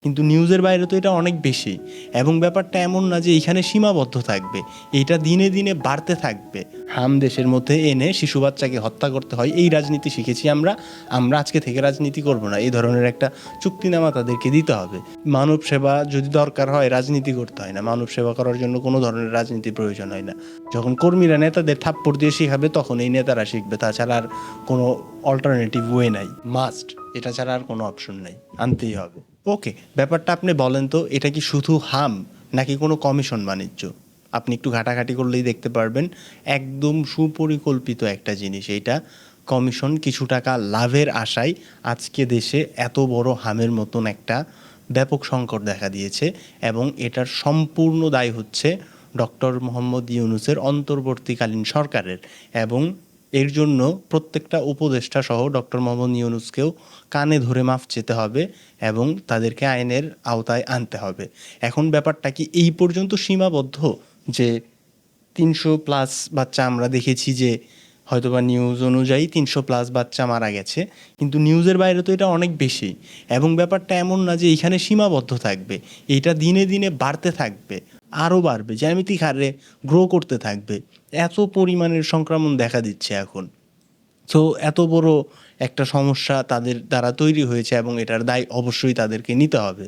কিন্তু নিউজের বাইরে তো এটা অনেক বেশি, এবং ব্যাপারটা এমন না যে এইখানে সীমাবদ্ধ থাকবে, এটা দিনে দিনে বাড়তে থাকবে। হাম দেশের মধ্যে এনে শিশু বাচ্চাকে হত্যা করতে হয়, এই রাজনীতি শিখেছি আমরা। আমরা আজকে থেকে রাজনীতি করব না, এই ধরনের একটা চুক্তিনামা তাদেরকে দিতে হবে। মানব সেবা যদি দরকার হয়, রাজনীতি করতে হয় না। মানব সেবা করার জন্য কোনো ধরনের রাজনীতির প্রয়োজন হয় না। যখন কর্মীরা নেতাদের থাপ্পড় দিয়ে শিখাবে, তখন এই নেতারা শিখবে। তাছাড়া আর কোনো অল্টারনেটিভ ওয়ে নাই। মাস্ট, এটা ছাড়া আর কোনো অপশন নাই, আনতেই হবে। ওকে, ব্যাপারটা আপনি বলেন তো, এটা কি শুধু হাম নাকি কোনো কমিশন বাণিজ্য? আপনি একটু ঘাটাঘাটি করলেই দেখতে পারবেন, একদম সুপরিকল্পিত একটা জিনিস এইটা। কমিশন কিছু টাকা লাভের আশায় আজকে দেশে এত বড় হামের মতন একটা ব্যাপক সংকট দেখা দিয়েছে, এবং এটার সম্পূর্ণ দায় হচ্ছে ডক্টর মোহাম্মদ ইউনূসের অন্তর্বর্তীকালীন সরকারের। এবং এর জন্য প্রত্যেকটা উপদেষ্টা সহ ডক্টর মোহাম্মদ ইউনূসকেও কানে ধরে মাফ চেতে হবে এবং তাদেরকে আইনের আওতায় আনতে হবে। এখন ব্যাপারটা কি এই পর্যন্ত সীমাবদ্ধ যে 300+ বাচ্চা আমরা দেখেছি, যে হয়তোবা নিউজ অনুযায়ী 300+ বাচ্চা মারা গেছে, কিন্তু নিউজের বাইরে তো এটা অনেক বেশি। এবং ব্যাপারটা এমন না যে এইখানে সীমাবদ্ধ থাকবে, এটা দিনে দিনে বাড়তে থাকবে, আরও বাড়বে, জ্যামিতিক হারে গ্রো করতে থাকবে। এত পরিমাণের সংক্রমণ দেখা দিচ্ছে এখন। সো এত বড় একটা সমস্যা তাদের দ্বারা তৈরি হয়েছে, এবং এটার দায় অবশ্যই তাদেরকে নিতে হবে।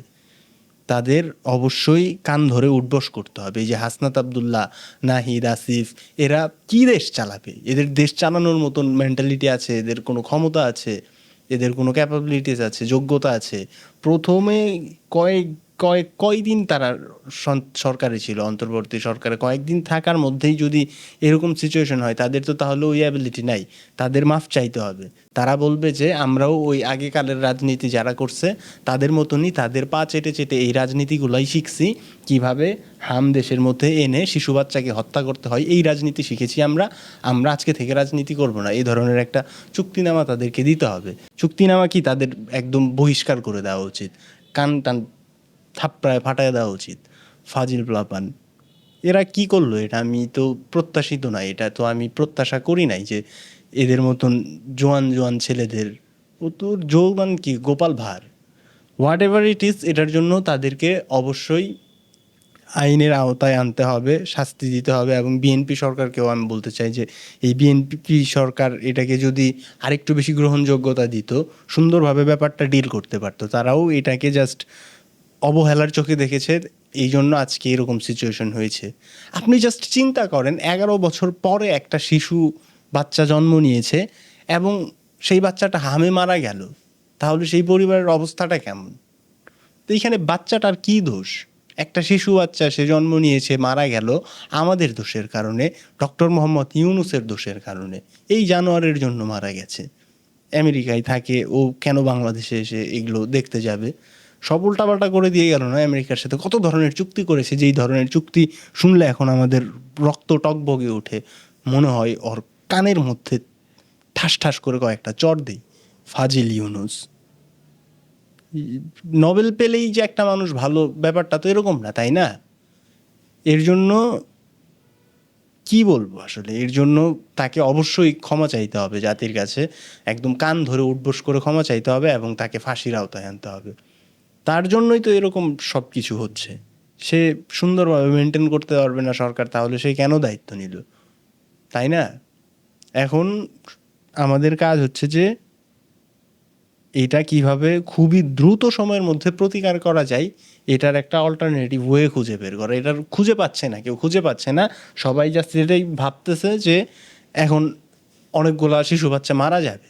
তাদের অবশ্যই কান ধরে উঠবস করতে হবে। এই যে হাসনাত আবদুল্লাহ, নাহিদ, আসিফ, এরা কি দেশ চালাবে? এদের দেশ চালানোর মতন মেন্টালিটি আছে? এদের কোনো ক্ষমতা আছে? এদের কোনো ক্যাপাবিলিটিস আছে, যোগ্যতা আছে? প্রথমে কয়েক কয়দিন তারা সরকারে ছিল, অন্তর্বর্তী সরকারে কয়েকদিন থাকার মধ্যেই যদি এরকম সিচুয়েশন হয়, তাদের তো তাহলে ওই অ্যাবিলিটি নাই। তাদের মাফ চাইতে হবে। তারা বলবে যে আমরাও ওই আগেকালের রাজনীতি যারা করছে তাদের মতনই তাদের পা চেটে চেটে এই রাজনীতিগুলাই শিখছি, কিভাবে হাম দেশের মধ্যে এনে শিশু বাচ্চাকে হত্যা করতে হয়, এই রাজনীতি শিখেছি আমরা। আমরা আজকে থেকে রাজনীতি করব না, এই ধরনের একটা চুক্তিনামা তাদেরকে দিতে হবে। চুক্তিনামা কি, তাদের একদম বহিষ্কার করে দেওয়া উচিত, কান টান থাপ্পড়ায় ফাটায় দেওয়া উচিত। ফাজিল প্লাপান, এরা কি করলো? এটা আমি তো প্রত্যাশিত নাই, এটা তো আমি প্রত্যাশা করি নাই যে এদের মতন জোয়ান জোয়ান ছেলেদের, ও তো যৌবন কি Gopal Bhar, what ever it is, এটার জন্য তাদেরকে অবশ্যই আইনের আওতায় আনতে হবে, শাস্তি দিতে হবে। এবং বিএনপি সরকারকেও আমি বলতে চাই যে এই বিএনপি সরকার এটাকে যদি আরেকটু বেশি গ্রহণযোগ্যতা দিত, সুন্দরভাবে ব্যাপারটা ডিল করতে পারতো। তারাও এটাকে জাস্ট অবহেলার চোখে দেখেছে, এই জন্য আজকে এরকম সিচুয়েশন হয়েছে। আপনি জাস্ট চিন্তা করেন, 11 বছর পরে একটা শিশু বাচ্চা জন্ম নিয়েছে এবং সেই বাচ্চাটা হামে মারা গেল, তাহলে সেই পরিবারের অবস্থাটা কেমন? তো এইখানে বাচ্চাটার কী দোষ? একটা শিশু বাচ্চা, সে জন্ম নিয়েছে, মারা গেল আমাদের দোষের কারণে, ডক্টর মোহাম্মদ ইউনূসের দোষের কারণে। এই জানোয়ারের জন্য মারা গেছে। আমেরিকায় থাকে ও, কেন বাংলাদেশে এসে এগুলো দেখতে যাবে? সব উল্টাপাল্টা করে দিয়ে গেল না? আমেরিকার সাথে কত ধরনের চুক্তি করেছে, যেই ধরনের চুক্তি শুনলে এখন আমাদের রক্ত টকবগে ওঠে। মনে হয় ওর কানের মধ্যে ঠাস ঠাস করে কয়েকটা চড় দেই। ফাজিল ইউনূস। নোবেল পেলেই যে একটা মানুষ ভালো, ব্যাপারটা তো এরকম না, তাই না? এর জন্য কি বলবো আসলে, এর জন্য তাকে অবশ্যই ক্ষমা চাইতে হবে জাতির কাছে, একদম কান ধরে উঠবোস করে ক্ষমা চাইতে হবে, এবং তাকে ফাঁসির আওতায় আনতে হবে। তার জন্যই তো এরকম সব কিছু হচ্ছে। সে সুন্দরভাবে মেনটেন করতে পারবে না সরকার, তাহলে সে কেন দায়িত্ব নিল, তাই না? এখন আমাদের কাজ হচ্ছে যে এটা কিভাবে খুবই দ্রুত সময়ের মধ্যে প্রতিকার করা যায়, এটার একটা অল্টারনেটিভ ওয়ে খুঁজে বের করা। এটার খুঁজে পাচ্ছে না, কেউ খুঁজে পাচ্ছে না। সবাই জাস্ট এটাই ভাবতেছে যে এখন অনেকগুলা শিশু বাচ্চা মারা যাবে,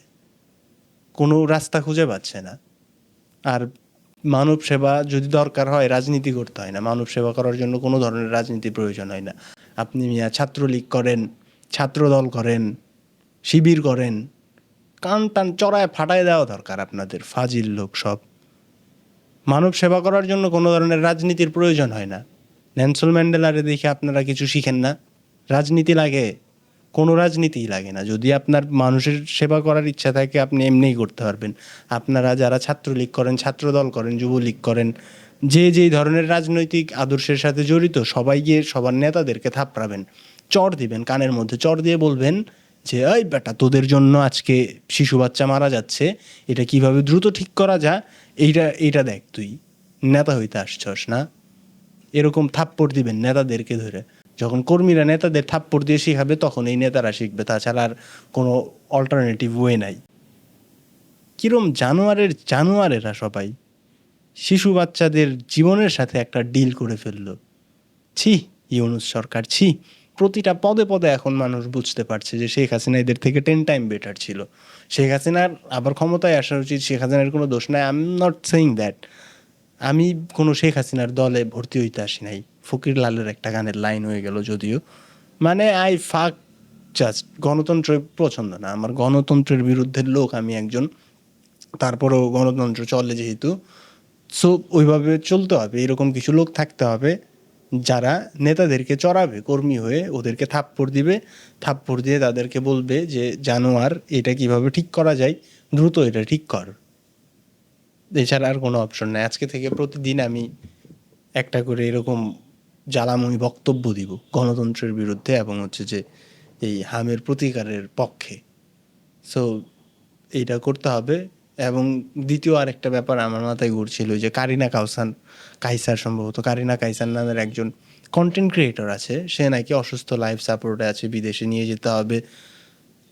কোনো রাস্তা খুঁজে পাচ্ছে না। আর মানব সেবা যদি দরকার হয়, রাজনীতি করতে হয় না। মানব সেবা করার জন্য কোনো ধরনের রাজনীতির প্রয়োজন হয় না। আপনি মিয়া ছাত্রলীগ করেন, ছাত্রদল করেন, শিবির করেন, কান টান চড়ায় ফাটায় দেওয়া দরকার আপনাদের। ফাজিল লোক সব। মানব সেবা করার জন্য কোনো ধরনের রাজনীতির প্রয়োজন হয় না। নেলসন ম্যান্ডেলারে দেখে আপনারা কিছু শিখেন না? রাজনীতি লাগে? কোনো রাজনীতিই লাগে না। যদি আপনার মানুষের সেবা করার ইচ্ছা থাকে, আপনি এমনিই করতে পারবেন। আপনারা যারা ছাত্রলীগ করেন, ছাত্রদল করেন, যুবলীগ করেন, যে যেই ধরনের রাজনৈতিক আদর্শের সাথে জড়িত, সবাই গিয়ে সবার নেতাদেরকে থাপড়াবেন, চড় দিবেন, কানের মধ্যে চড় দিয়ে বলবেন যে এই বেটা, তোদের জন্য আজকে শিশু বাচ্চা মারা যাচ্ছে, এটা কিভাবে দ্রুত ঠিক করা যায়, এইটা এইটা দেখ তুই। নেতা হইতে আসছস না, এরকম থাপ্পড় দিবেন নেতাদেরকে ধরে। যখন কর্মীরা নেতাদের থাপ্পড় দিয়ে শিখাবে তখন এই নেতারা শিখবে, তাছাড়া আর কোনো অল্টারনেটিভ ওয়ে নাই। কিরম জানোয়ারেরা সবাই, শিশু বাচ্চাদের জীবনের সাথে একটা ডিল করে ফেললো। ছি, ইউনূস সরকার ছি। প্রতিটা পদে পদে এখন মানুষ বুঝতে পারছে যে শেখ হাসিনা এদের থেকে 10 টাইম বেটার ছিল। শেখ হাসিনার আবার ক্ষমতায় আসা উচিত, শেখ হাসিনার কোনো দোষ নাই, I am not saying that. আমি কোনো শেখ হাসিনার দলে ভর্তি হইতে আসি নাই। ফকির লালের একটা গানের লাইন হয়ে গেল যদিও, মানে আই ফাক জাস্ট গণতন্ত্র পছন্দ না আমার, গণতন্ত্রের বিরুদ্ধের লোক আমি একজন। তারপরেও গণতন্ত্র চলে যেহেতু, সো ওইভাবে চলতে হবে। এরকম কিছু লোক থাকতে হবে যারা নেতাদেরকে চড়াবে কর্মী হয়ে, ওদেরকে থাপ্পড় দিবে, থাপ্পড় দিয়ে তাদেরকে বলবে যে জানোয়ার, এটা কিভাবে ঠিক করা যায়, দ্রুত এটা ঠিক কর। এছাড়া আর কোনো অপশন নেই। আজকে থেকে প্রতিদিন আমি একটা করে এরকম জ্বালাময়ী বক্তব্য দিব গণতন্ত্রের বিরুদ্ধে এবং হচ্ছে যে এই হামের প্রতিকারের পক্ষে। সো এইটা করতে হবে। এবং দ্বিতীয় আরেকটা ব্যাপার আমার মাথায় ঘুরছিল যে কাইসার সম্ভবত কারিনা কাইসার নামের একজন কন্টেন্ট ক্রিয়েটর আছে, সে নাকি অসুস্থ, লাইফ সাপোর্টে আছে, বিদেশে নিয়ে যেতে হবে।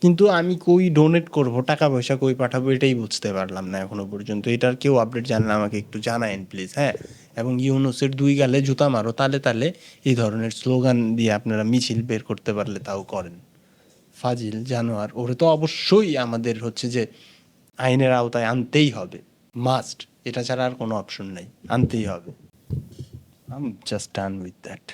কিন্তু আমি কই ডোনেট করব, টাকা পয়সা কই পাঠাবো, এটাই বুঝতে পারলাম না এখনো পর্যন্ত। এটার কেউ আপডেট জানলে আমাকে একটু জানায়েন প্লিজ। হ্যাঁ, এবং ইউনূসের 2 গালে জুতা মারো, তালে তালে এই ধরনের স্লোগান দিয়ে আপনারা মিছিল বের করতে পারলে তাও করেন। ফাজিল জানোয়ার, ওরে তো অবশ্যই আমাদের হচ্ছে যে আইনের আওতায় আনতেই হবে, মাস্ট। এটা ছাড়া আর কোনো অপশন নাই, আনতেই হবে। I am just done with that.